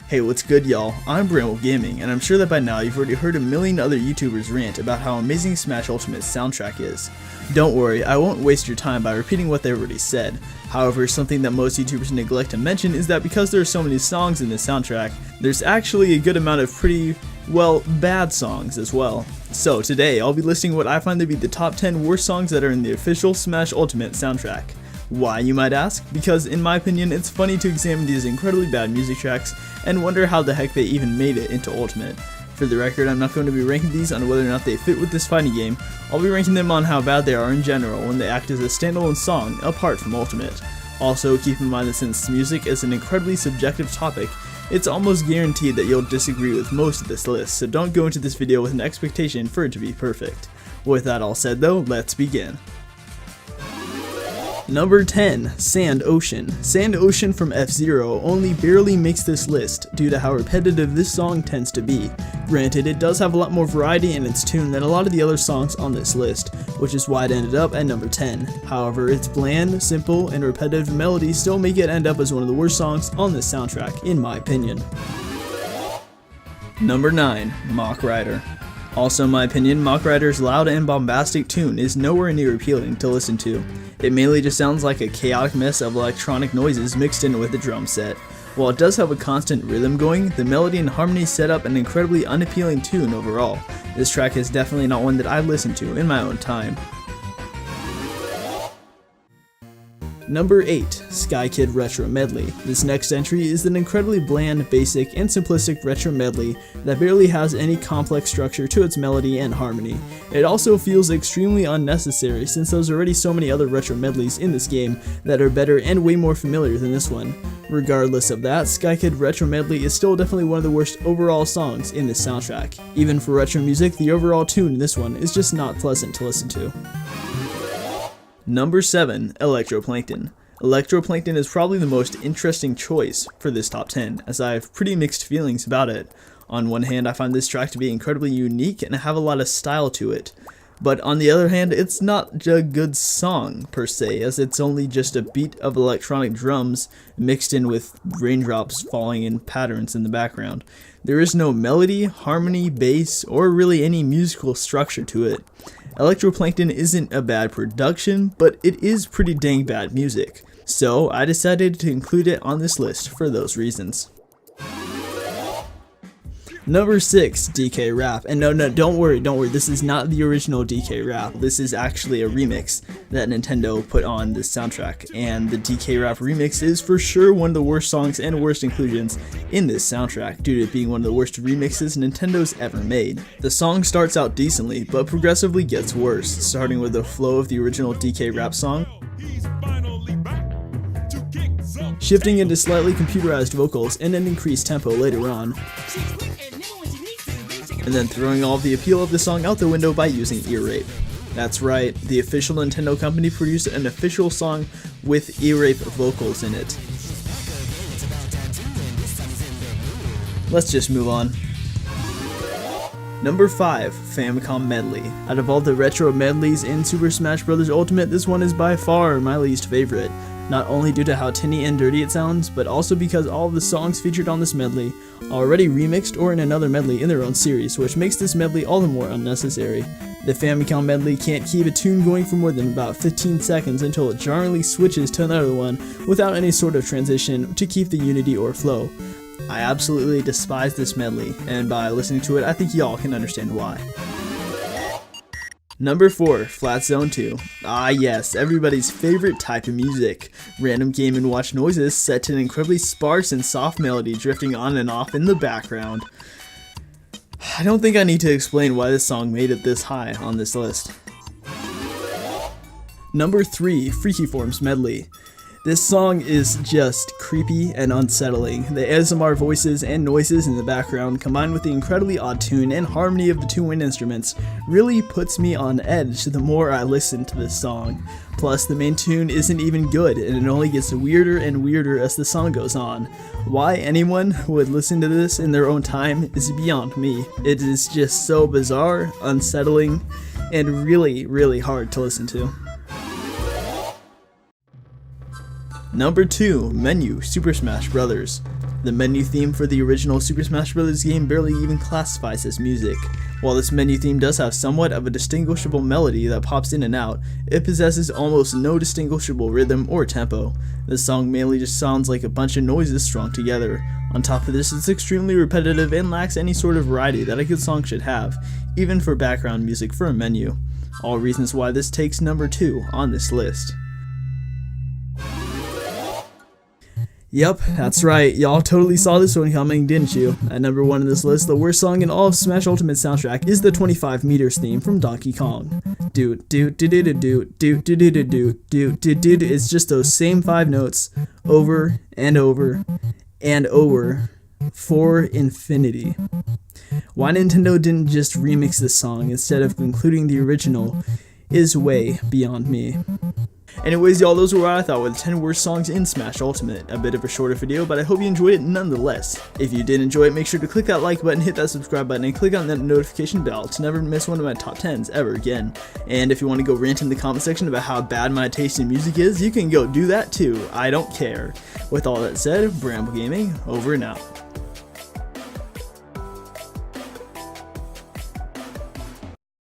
Hey, what's good, y'all? I'm Bramble Gaming, and I'm sure that by now you've already heard a million other YouTubers rant about how amazing Smash Ultimate's soundtrack is. Don't worry, I won't waste your time by repeating what they already said. However, something that most YouTubers neglect to mention is that because there are so many songs in this soundtrack, there's actually a good amount of pretty, well, bad songs as well. So today, I'll be listing what I find to be the top 10 worst songs that are in the official Smash Ultimate soundtrack. Why, you might ask? Because in my opinion, it's funny to examine these incredibly bad music tracks and wonder how the heck they even made it into Ultimate. For the record, I'm not going to be ranking these on whether or not they fit with this fighting game. I'll be ranking them on how bad they are in general when they act as a standalone song apart from Ultimate. Also, keep in mind that since music is an incredibly subjective topic, it's almost guaranteed that you'll disagree with most of this list, so don't go into this video with an expectation for it to be perfect. With that all said though, let's begin. Number 10, Sand Ocean. Sand Ocean from F-Zero only barely makes this list due to how repetitive this song tends to be. Granted, it does have a lot more variety in its tune than a lot of the other songs on this list, which is why it ended up at number 10. However, its bland, simple, and repetitive melody still make it end up as one of the worst songs on this soundtrack, in my opinion. Number 9, Mach Rider. Also in my opinion, Mach Rider's loud and bombastic tune is nowhere near appealing to listen to. It mainly just sounds like a chaotic mess of electronic noises mixed in with the drum set. While it does have a constant rhythm going, the melody and harmony set up an incredibly unappealing tune overall. This track is definitely not one that I'd listen to in my own time. Number 8, Sky Kid Retro Medley. This next entry is an incredibly bland, basic, and simplistic retro medley that barely has any complex structure to its melody and harmony. It also feels extremely unnecessary since there's already so many other retro medleys in this game that are better and way more familiar than this one. Regardless of that, Sky Kid Retro Medley is still definitely one of the worst overall songs in this soundtrack. Even for retro music, the overall tune in this one is just not pleasant to listen to. Number 7, Electroplankton. Electroplankton is probably the most interesting choice for this top 10, as I have pretty mixed feelings about it. On one hand, I find this track to be incredibly unique and have a lot of style to it, but on the other hand, it's not a good song per se, as it's only just a beat of electronic drums mixed in with raindrops falling in patterns in the background. There is no melody, harmony, bass, or really any musical structure to it. Electroplankton isn't a bad production, but it is pretty dang bad music, so I decided to include it on this list for those reasons. Number 6, DK Rap. And no, don't worry, this is not the original DK Rap. This is actually a remix that Nintendo put on this soundtrack, and the DK Rap remix is for sure one of the worst songs and worst inclusions in this soundtrack, due to it being one of the worst remixes Nintendo's ever made. The song starts out decently, but progressively gets worse, starting with the flow of the original DK Rap song, shifting into slightly computerized vocals and an increased tempo later on, and then throwing all of the appeal of the song out the window by using ear rape. That's right, the official Nintendo company produced an official song with ear rape vocals in it. Let's just move on. Number 5, Famicom Medley. Out of all the retro medleys in Super Smash Bros. Ultimate, this one is by far my least favorite. Not only due to how tinny and dirty it sounds, but also because all of the songs featured on this medley are already remixed or in another medley in their own series, which makes this medley all the more unnecessary. The Famicom medley can't keep a tune going for more than about 15 seconds until it jarringly switches to another one without any sort of transition to keep the unity or flow. I absolutely despise this medley, and by listening to it, I think y'all can understand why. Number 4, Flat Zone 2. Ah yes, everybody's favorite type of music. Random Game & Watch noises set to an incredibly sparse and soft melody drifting on and off in the background. I don't think I need to explain why this song made it this high on this list. Number 3, Freaky Forms Medley. This song is just creepy and unsettling. The ASMR voices and noises in the background, combined with the incredibly odd tune and harmony of the two wind instruments, really puts me on edge the more I listen to this song. Plus, the main tune isn't even good, and it only gets weirder and weirder as the song goes on. Why anyone would listen to this in their own time is beyond me. It is just so bizarre, unsettling, and really, really hard to listen to. Number 2, Menu, Super Smash Bros. The menu theme for the original Super Smash Bros. Game barely even classifies as music. While this menu theme does have somewhat of a distinguishable melody that pops in and out, it possesses almost no distinguishable rhythm or tempo. This song mainly just sounds like a bunch of noises strung together. On top of this, it's extremely repetitive and lacks any sort of variety that a good song should have, even for background music for a menu. All reasons why this takes number 2 on this list. Yep, that's right, y'all totally saw this one coming, didn't you? At number 1 on this list, the worst song in all of Smash Ultimate soundtrack is the 25 meters theme from Donkey Kong. It's just those same 5 notes over and over and over for infinity. Why Nintendo didn't just remix this song instead of including the original is way beyond me. Anyways, y'all, those were what I thought were the 10 worst songs in Smash Ultimate. A bit of a shorter video, but I hope you enjoyed it nonetheless. If you did enjoy it, make sure to click that like button, hit that subscribe button, and click on that notification bell to never miss one of my top 10s ever again. And if you want to go rant in the comment section about how bad my taste in music is, you can go do that too. I don't care. With all that said, Bramble Gaming, over and out.